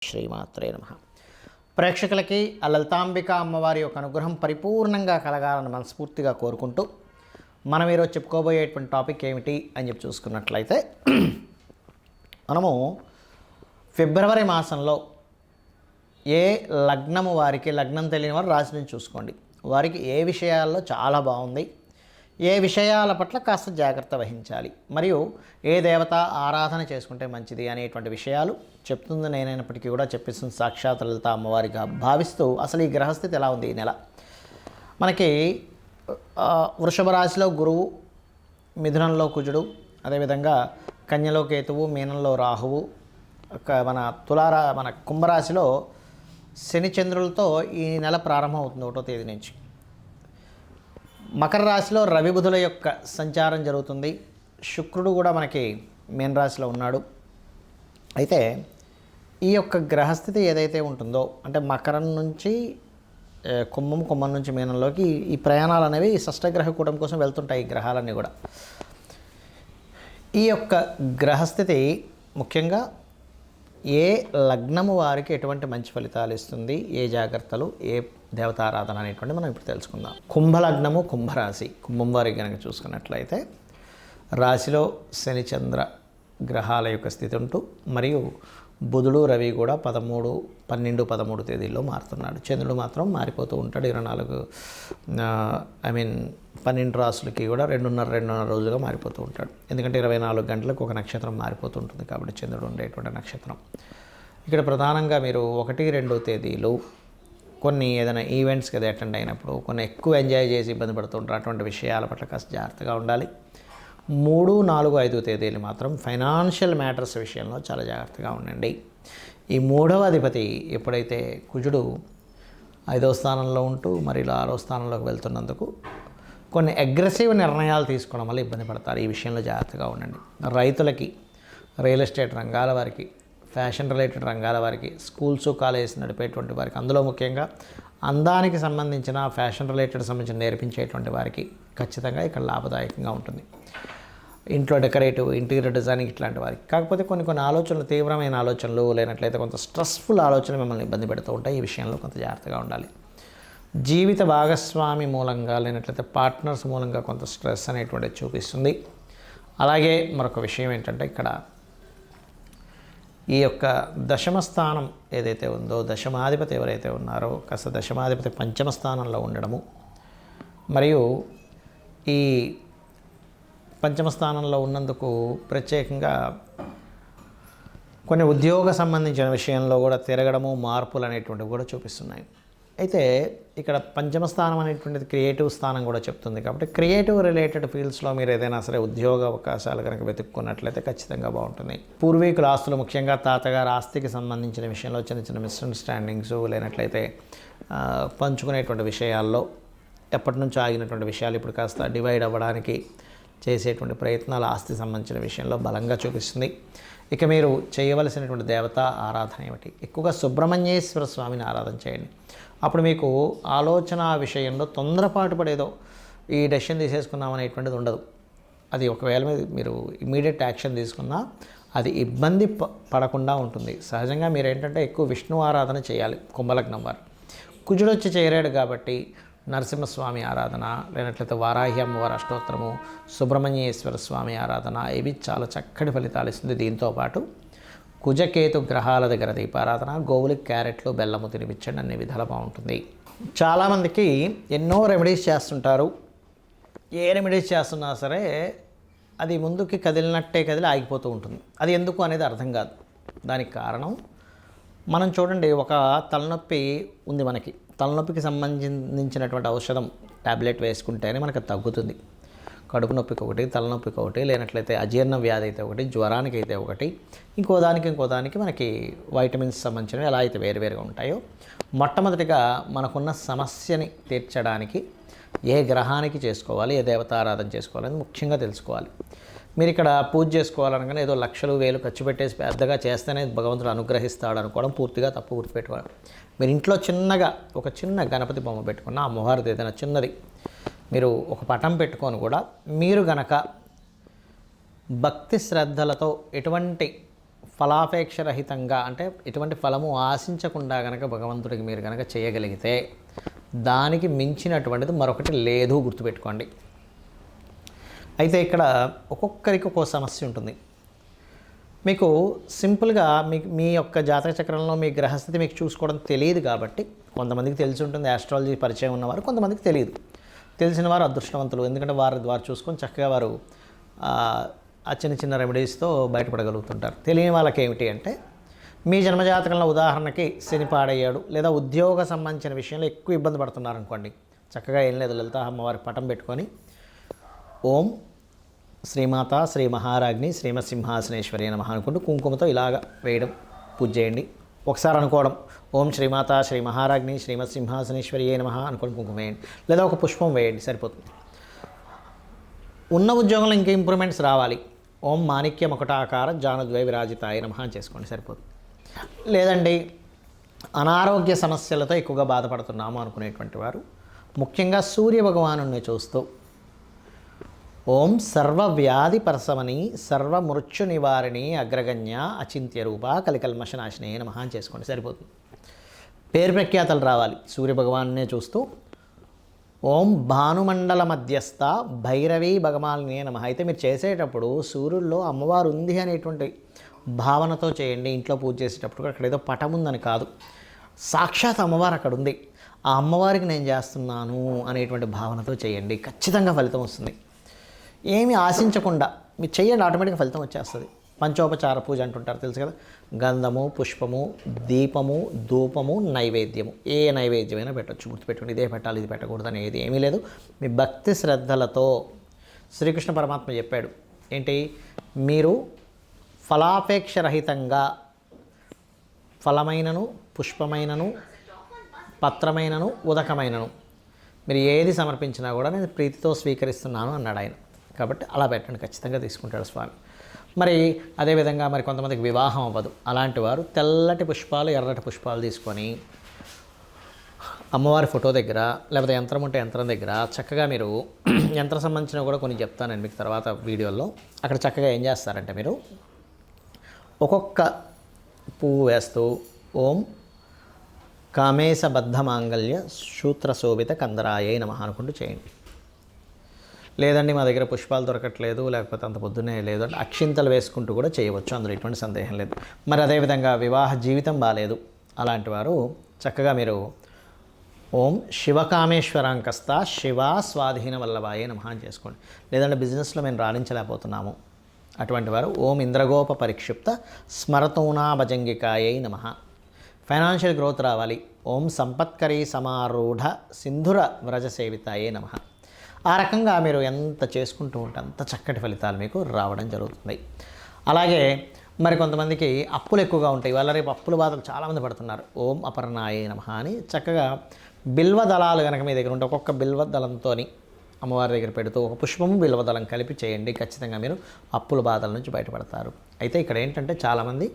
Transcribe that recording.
శ్రీమాత్రే నమః. ప్రేక్షకులకి ఆ లలితాంబిక అమ్మవారి యొక్క అనుగ్రహం పరిపూర్ణంగా కలగాలని మనస్ఫూర్తిగా కోరుకుంటూ మనం ఈరోజు చెప్పుకోబోయేటువంటి టాపిక్ ఏమిటి అని చెప్పి చూసుకున్నట్లయితే, మనము ఫిబ్రవరి మాసంలో ఏ లగ్నము వారికి, లగ్నం తెలియని వారు రాశి నుంచి చూసుకోండి, వారికి ఏ విషయాల్లో చాలా బాగుంది, ఏ విషయాల పట్ల కాస్త జాగ్రత్త వహించాలి, మరియు ఏ దేవత ఆరాధన చేసుకుంటే మంచిది అనేటువంటి విషయాలు చెప్తుంది నేనైనప్పటికీ కూడా చెప్పిస్తుంది సాక్షాత్ లలిత అమ్మవారిగా భావిస్తూ, అసలు ఈ గ్రహస్థితి ఎలా ఉంది ఈ నెల. మనకి వృషభ రాశిలో గురువు, మిథునంలో కుజుడు, అదేవిధంగా కన్యలో కేతువు, మీనంలో రాహువు, మన కుంభరాశిలో శని చంద్రులతో ఈ నెల ప్రారంభం అవుతుంది 1వ తేదీ నుంచి. మకర రాశిలో రవి బుధుల యొక్క సంచారం జరుగుతుంది. శుక్రుడు కూడా మనకి మీన రాశిలో ఉన్నాడు. అయితే ఈ యొక్క గ్రహస్థితి ఏదైతే ఉంటుందో, అంటే మకరం నుంచి కుంభం, కుంభం నుంచి మీనంలోకి ఈ ప్రయాణాలు అనేవి షష్టగ్రహ కూటమి కోసం వెళ్తుంటాయి ఈ గ్రహాలన్నీ కూడా. ఈ యొక్క గ్రహస్థితి ముఖ్యంగా ఏ లగ్నము వారికి ఎటువంటి మంచి ఫలితాలు ఇస్తుంది, ఏ జాగ్రత్తలు, ఏ దేవతారాధన అనేటువంటి మనం ఇప్పుడు తెలుసుకుందాం. కుంభలగ్నము, కుంభరాశి, కుంభం వారికి కనుక చూసుకున్నట్లయితే రాశిలో శని చంద్ర గ్రహాల యొక్క స్థితి ఉంటూ, మరియు బుధుడు రవి కూడా 13, 12, 13 తేదీల్లో మారుతున్నాడు. చంద్రుడు మాత్రం మారిపోతూ ఉంటాడు 12 రాసులకి కూడా 2.5 రోజులుగా మారిపోతూ ఉంటాడు. ఎందుకంటే 24 గంటలకు ఒక నక్షత్రం మారిపోతూ ఉంటుంది కాబట్టి చంద్రుడు ఉండేటువంటి నక్షత్రం. ఇక్కడ ప్రధానంగా మీరు 1, 2 తేదీలు కొన్ని ఏదైనా ఈవెంట్స్కి అది అటెండ్ అయినప్పుడు కొన్ని ఎక్కువ ఎంజాయ్ చేసి ఇబ్బంది పడుతుంటారు. అటువంటి విషయాల పట్ల కాస్త జాగ్రత్తగా ఉండాలి. 3, 4, 5 తేదీలు మాత్రం ఫైనాన్షియల్ మ్యాటర్స్ విషయంలో చాలా జాగ్రత్తగా ఉండండి. ఈ 3వ అధిపతి ఎప్పుడైతే కుజుడు 5వ స్థానంలో ఉంటూ మరి ఇలా 6వ స్థానంలోకి వెళ్తున్నందుకు కొన్ని అగ్రెసివ్ నిర్ణయాలు తీసుకోవడం వల్ల ఇబ్బంది పడతారు. ఈ విషయంలో జాగ్రత్తగా ఉండండి. రైతులకి, రియల్ ఎస్టేట్ రంగాల వారికి, ఫ్యాషన్ రిలేటెడ్ రంగాల వారికి, స్కూల్స్, కాలేజెస్ నడిపేటువంటి వారికి, అందులో ముఖ్యంగా అందానికి సంబంధించిన ఫ్యాషన్ రిలేటెడ్ సంబంధించిన నేర్పించేటువంటి వారికి ఖచ్చితంగా ఇక్కడ లాభదాయకంగా ఉంటుంది. ఇంట్లో డెకరేటివ్, ఇంటీరియర్ డిజైనింగ్ ఇట్లాంటి వారికి. కాకపోతే కొన్ని ఆలోచనలు, తీవ్రమైన ఆలోచనలు, లేనట్లయితే కొంత స్ట్రెస్ఫుల్ ఆలోచనలు మిమ్మల్ని ఇబ్బంది పెడుతూ ఉంటాయి. ఈ విషయంలో కొంత జాగ్రత్తగా ఉండాలి. జీవిత భాగస్వామి మూలంగా, లేనట్లయితే పార్ట్నర్స్ మూలంగా కొంత స్ట్రెస్ అనేటువంటిది చూపిస్తుంది. అలాగే మరొక విషయం ఏంటంటే, ఇక్కడ ఈ యొక్క దశమ స్థానం ఏదైతే ఉందో, దశమాధిపతి ఎవరైతే ఉన్నారో కాస్త దశమాధిపతి పంచమ స్థానంలో ఉండడము, మరియు ఈ పంచమ స్థానంలో ఉన్నందుకు ప్రత్యేకంగా కొన్ని ఉద్యోగ సంబంధించిన విషయంలో కూడా తిరగడము, మార్పులు అనేటువంటివి కూడా చూపిస్తున్నాయి. అయితే ఇక్కడ పంచమ స్థానం అనేటువంటిది క్రియేటివ్ స్థానం కూడా చెప్తుంది. కాబట్టి క్రియేటివ్ రిలేటెడ్ ఫీల్డ్స్లో మీరు ఏదైనా సరే ఉద్యోగ అవకాశాలు కనుక వెతుక్కున్నట్లయితే ఖచ్చితంగా బాగుంటుంది. పూర్వీకుల ఆస్తులు, ముఖ్యంగా తాతగారి ఆస్తికి సంబంధించిన విషయంలో చిన్న మిస్అండర్స్టాండింగ్స్, లేనట్లయితే పంచుకునేటువంటి విషయాల్లో ఎప్పటి నుంచో ఆగినటువంటి విషయాలు ఇప్పుడు కాస్త డివైడ్ అవ్వడానికి చేసేటువంటి ప్రయత్నాలు ఆస్తి సంబంధించిన విషయంలో బలంగా చూపిస్తుంది. ఇక మీరు చేయవలసినటువంటి దేవత ఆరాధన ఏమిటి? ఎక్కువగా సుబ్రహ్మణ్యేశ్వర స్వామిని ఆరాధన చేయండి. అప్పుడు మీకు ఆలోచన విషయంలో తొందరపాటు పడేదో ఈ డెసిషన్ తీసేసుకున్నాం అనేటువంటిది ఉండదు. అది ఒకవేళ మీరు ఇమీడియట్ యాక్షన్ తీసుకున్నా అది ఇబ్బంది పడకుండా ఉంటుంది. సహజంగా మీరు ఏంటంటే ఎక్కువ విష్ణు ఆరాధన చేయాలి. కుంభలగ్నం వారు కుజుడు వచ్చి చేరాడు కాబట్టి నరసింహస్వామి ఆరాధన, లేనట్లయితే వారాహి అమ్మవారి అష్టోత్తరము, సుబ్రహ్మణ్యేశ్వర స్వామి ఆరాధన, ఇవి చాలా చక్కటి ఫలితాలు ఇస్తుంది. దీంతోపాటు కుజకేతు గ్రహాల దగ్గర దీపారాధన, గోవులకి క్యారెట్లు, బెల్లము తినిపించండి, అన్ని విధాలు బాగుంటుంది. చాలామందికి ఎన్నో రెమెడీస్ చేస్తుంటారు. ఏ రెమెడీస్ చేస్తున్నా సరే అది ముందుకి కదిలినట్టే కదిలి ఆగిపోతూ ఉంటుంది. అది ఎందుకు అనేది అర్థం కాదు. దానికి కారణం మనం చూడండి, ఒక తలనొప్పి ఉంది మనకి. తలనొప్పికి సంబంధించినటువంటి ఔషధం టాబ్లెట్ వేసుకుంటేనే మనకు తగ్గుతుంది. కడుపు నొప్పికి ఒకటి, తలనొప్పికి ఒకటి, లేనట్లయితే అజీర్ణ వ్యాధి అయితే ఒకటి, జ్వరానికి అయితే ఒకటి, ఇంకో దానికి మనకి వైటమిన్స్ సంబంధించినవి ఎలా అయితే వేరువేరుగా ఉంటాయో, మొట్టమొదటిగా మనకున్న సమస్యని తీర్చడానికి ఏ గ్రహానికి చేసుకోవాలి, ఏ దేవతారాధన చేసుకోవాలని ముఖ్యంగా తెలుసుకోవాలి. మీరు ఇక్కడ పూజ చేసుకోవాలనగానే ఏదో లక్షలు వేలు ఖర్చు పెట్టేసి పెద్దగా చేస్తేనే భగవంతుడు అనుగ్రహిస్తాడు అనుకోవడం పూర్తిగా తప్పు. గుర్తుపెట్టుకోవాలి. మీరు ఇంట్లో చిన్నగా ఒక చిన్న గణపతి బొమ్మ పెట్టుకున్న, అమ్మవారిది ఏదైనా చిన్నది మీరు ఒక పటం పెట్టుకొని కూడా మీరు గనక భక్తి శ్రద్ధలతో ఎటువంటి ఫలాపేక్ష రహితంగా అంటే ఎటువంటి ఫలము ఆశించకుండా కనుక భగవంతుడికి మీరు కనుక చేయగలిగితే దానికి మించినటువంటిది మరొకటి లేదు, గుర్తుపెట్టుకోండి. అయితే ఇక్కడ ఒక్కొక్కరికి ఒక్కో సమస్య ఉంటుంది. మీకు సింపుల్గా మీ యొక్క జాతక చక్రంలో మీ గ్రహస్థితి మీకు చూసుకోవడం తెలియదు కాబట్టి కొంతమందికి తెలిసి ఉంటుంది, ఆస్ట్రాలజీ పరిచయం ఉన్నవారు, కొంతమందికి తెలియదు. తెలిసిన వారు అదృష్టవంతులు, ఎందుకంటే వారు చూసుకొని చక్కగా వారు ఆ చిన్న చిన్న రెమెడీస్తో బయటపడగలుగుతుంటారు. తెలియని వాళ్ళకి ఏమిటి అంటే, మీ జన్మజాతకంలో ఉదాహరణకి శని పాడయ్యాడు, లేదా ఉద్యోగ సంబంధించిన విషయంలో ఎక్కువ ఇబ్బంది పడుతున్నారు అనుకోండి, చక్కగా ఏం లేదు, లలిత అమ్మవారి పటం పెట్టుకొని ఓం శ్రీమాత శ్రీ మహారాజ్ని శ్రీమత్ సింహాసనేశ్వరి నమః అనుకుంటూ కుంకుమతో ఇలాగ వేయడం, పూజ చేయండి. ఒకసారి అనుకోవడం ఓం శ్రీమాత శ్రీ మహారాజ్ని శ్రీమత్ సింహాసనేశ్వరి నమః అనుకోని కుంకుమ వేయండి, లేదా ఒక పుష్పం వేయండి, సరిపోతుంది. ఉన్న ఉద్యోగంలో ఇంకా ఇంప్రూవ్మెంట్స్ రావాలి, ఓం మాణిక్య ముకుటాకార జానుద్వై విరాజితాయ నమః అని చేసుకోండి, సరిపోతుంది. లేదండి అనారోగ్య సమస్యలతో ఎక్కువగా బాధపడుతున్నాము అనుకునేటువంటి వారు ముఖ్యంగా సూర్య భగవానుని చూస్తూ ఓం సర్వవ్యాధి పరసమని సర్వమృత్యు నివారిణి అగ్రగణ్య అచింత్య రూప కలికల్మషనాశిని నమః అని చేసుకోండి, సరిపోతుంది. పేరు ప్రఖ్యాతలు రావాలి, సూర్యభగవాన్నే చూస్తూ ఓం భానుమండల మధ్యస్థ భైరవీ భగమాలినే నమః. అయితే మీరు చేసేటప్పుడు సూర్యుల్లో అమ్మవారు ఉంది అనేటువంటి భావనతో చేయండి. ఇంట్లో పూజ చేసేటప్పుడు అక్కడ ఏదో పటం ఉందని కాదు, సాక్షాత్ అమ్మవారు అక్కడ ఉంది, ఆ అమ్మవారికి నేను చేస్తున్నాను అనేటువంటి భావనతో చేయండి, ఖచ్చితంగా ఫలితం వస్తుంది. ఏమి ఆశించకుండా మీరు చేయండి, ఆటోమేటిక్గా ఫలితం వచ్చేస్తుంది. పంచోపచార పూజ అంటుంటారు, తెలుసు కదా, గంధము, పుష్పము, దీపము, ధూపము, నైవేద్యము, ఏ నైవేద్యమైనా పెట్టచ్చు, గుర్తుపెట్టుకోండి. ఇదే పెట్టాలి, ఇది పెట్టకూడదు అనేది ఏమీ లేదు. మీ భక్తి శ్రద్ధలతో శ్రీకృష్ణ పరమాత్మ చెప్పాడు ఏంటి, మీరు ఫలాపేక్ష రహితంగా ఫలమైనను పుష్పమైనను పత్రమైనను ఉదకమైనను మీరు ఏది సమర్పించినా కూడా నేను ప్రీతితో స్వీకరిస్తున్నాను అన్నాడు ఆయన. కాబట్టి అలా పెట్టండి, ఖచ్చితంగా తీసుకుంటాడు స్వామి. మరి అదేవిధంగా మరి కొంతమందికి వివాహం అవ్వదు, అలాంటి వారు తెల్లటి పుష్పాలు ఎర్రటి పుష్పాలు తీసుకొని అమ్మవారి ఫోటో దగ్గర లేకపోతే యంత్రం ఉంటే యంత్రం దగ్గర చక్కగా మీరు యంత్రం సంబంధించిన కూడా కొన్ని చెప్తాను నేను మీకు తర్వాత వీడియోలో. అక్కడ చక్కగా ఏం చేస్తారంటే మీరు ఒక్కొక్క పువ్వు వేస్తూ ఓం కామేశబద్ధ మాంగళ్య సూత్రశోభిత కందరాయే నమః అనుకుంటూ చేయండి. లేదండి మా దగ్గర పుష్పాలు దొరకట్లేదు, లేకపోతే అంత పొద్దున్నే లేదు అంటే అక్షింతలు వేసుకుంటూ కూడా చేయవచ్చు, అందులో ఎటువంటి సందేహం లేదు. మరి అదేవిధంగా వివాహ జీవితం బాగాలేదు, అలాంటి వారు చక్కగా మీరు ఓం శివకామేశ్వరాంకస్త శివ స్వాధీన వల్లభాయే నమః అని చేసుకోండి. లేదంటే బిజినెస్లో మేము రాణించలేకపోతున్నాము, అటువంటి వారు ఓం ఇంద్రగోప పరిక్షిప్త స్మరతూనా భజంగికాయై నమః. ఫైనాన్షియల్ గ్రోత్ రావాలి, ఓం సంపత్కరీ సమారూఢ సింధుర వ్రజ సేవితాయే నమః. ఆ రకంగా మీరు ఎంత చేసుకుంటూ ఉంటే అంత చక్కటి ఫలితాలు మీకు రావడం జరుగుతుంది. అలాగే మరి కొంతమందికి అప్పులు ఎక్కువగా ఉంటాయి, వాళ్ళ రేపు అప్పుల బాధలు చాలామంది పడుతున్నారు, ఓం అపర్ణాయే నమః అని చక్కగా బిల్వ దళాలు కనుక మీ దగ్గర ఉంటే ఒక్కొక్క బిల్వ దళంతో అమ్మవారి దగ్గర పెడుతూ ఒక పుష్పము బిల్వదళం కలిపి చేయండి, ఖచ్చితంగా మీరు అప్పుల బాధల నుంచి బయటపడతారు. అయితే ఇక్కడ ఏంటంటే చాలామంది